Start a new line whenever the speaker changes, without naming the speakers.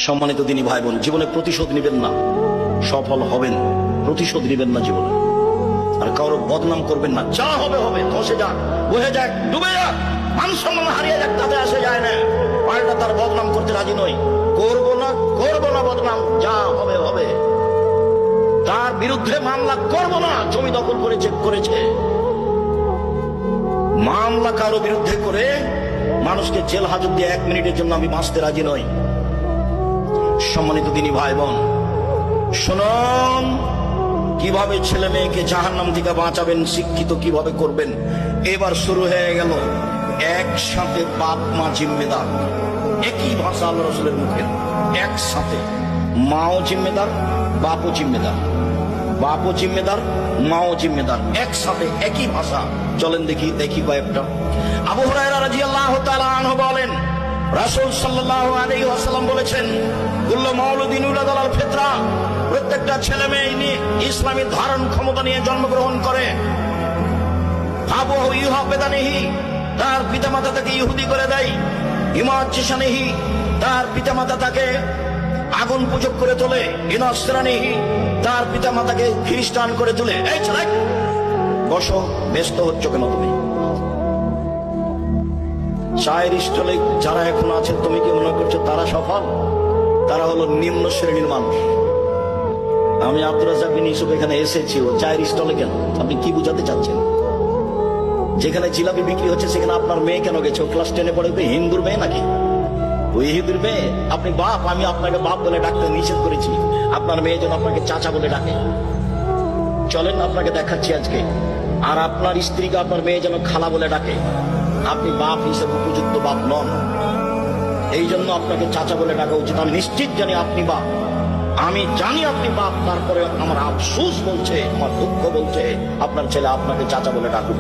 সম্মানিত দিনী ভাই বোন, জীবনে প্রতিশোধ নেবেন না, সফল হবেন। প্রতিশোধ নেবেন না জীবনে, আর কারো বদনাম করবেন না। যা হবে হবে, ধসে যাক, বহে যাক, ডুবে যাক, মান সম্মান হারিয়ে যাক, তাতে আসে যায় না। পাল্টা তার বদনাম করতে রাজি নই। করবো না বদনাম, যা হবে হবে। তার বিরুদ্ধে মামলা করবো না। জমি দখল করেছে, মামলা কারো বিরুদ্ধে করে মানুষকে জেল হাজত দিয়ে 1 মিনিটের জন্য আমি বাঁচতে রাজি নই। সম্মানিত দিনী ভাই বোন, শুনুন, কিভাবে ছেলে মেয়েকে জাহান্নাম থেকে বাঁচাবেন, শিক্ষিত কিভাবে করবেন। এবার শুরু হয়ে গেল একসাথে বাপ মা জিম্মেদার। একই ভাষা আল্লাহ রাসূলের মুখে, একসাথে মাও জিম্মেদার, বাপও জিম্মেদার, বাপও জিম্মেদার, মাও জিম্মেদার, একসাথে একই ভাষা। চলেন দেখি কয়েকটা। আবু হুরায়রা রাদিয়াল্লাহু তাআলা আনহু বলেন, রাসূল সাল্লাল্লাহু আলাইহি ওয়াসাল্লাম বলেছেন, কুল্লু মাউলুদিন ইউলাদু আলাল ফিতরা, প্রত্যেকটা ছেলে মেয়ে ইসলামী ধারণ ক্ষমতা নিয়ে জন্মগ্রহণ করে। আবুহু ইউহাবেদানিহি, তার পিতামাতা তাকে ইহুদি করে দেয়। ইমাজ্জিসানিহি, তার পিতামাতা তাকে আগুন পূজক করে তোলে। ইনাসরানিহি, তার পিতামাতাকে খ্রিস্টান করে তোলে। এই ছেলে বসো, ব্যস্ত হচ্ছ কেন তুমি? চায়ের স্টলে যারা এখন আছে, তুমি কি মনে করছো তারা সফল? তারা হলো নিম্ন শ্রেণীর মানুষ। আমি আব্দুর রাজ্জাক বিন ইউসুফ এখানে এসেছি, ও চায়ের স্টলে কেন? আপনি কি বুঝাতে চাচ্ছেন? যেখানে জিলাপি বিক্রি হচ্ছে সেখানে আপনার মেয়ে কেন গেছে? ও ক্লাস 10-এ পড়ে, হিন্দুর মেয়ে নাকি? ওই হিন্দুর মেয়ে। আপনি বাপ, আমি আপনাকে বাপ বলে ডাকতে নিষেধ করেছি, আপনার মেয়ে যেন আপনাকে চাচা বলে ডাকে। চলেন আপনাকে দেখাচ্ছি আজকে। আর আপনার স্ত্রীকে আপনার মেয়ে যেন খালা বলে ডাকে। আপনি বাপ হিসেবে উপযুক্ত বাপ নন, এই জন্য আপনাকে চাচা বলে ডাকা উচিত। আমি নিশ্চিত জানি আপনি বাপ, আমি জানি আপনি বাপ, তারপরে আমার আফসোস বলছে, আমার দুঃখ বলছে আপনার ছেলে আপনাকে চাচা বলে ডাকুক।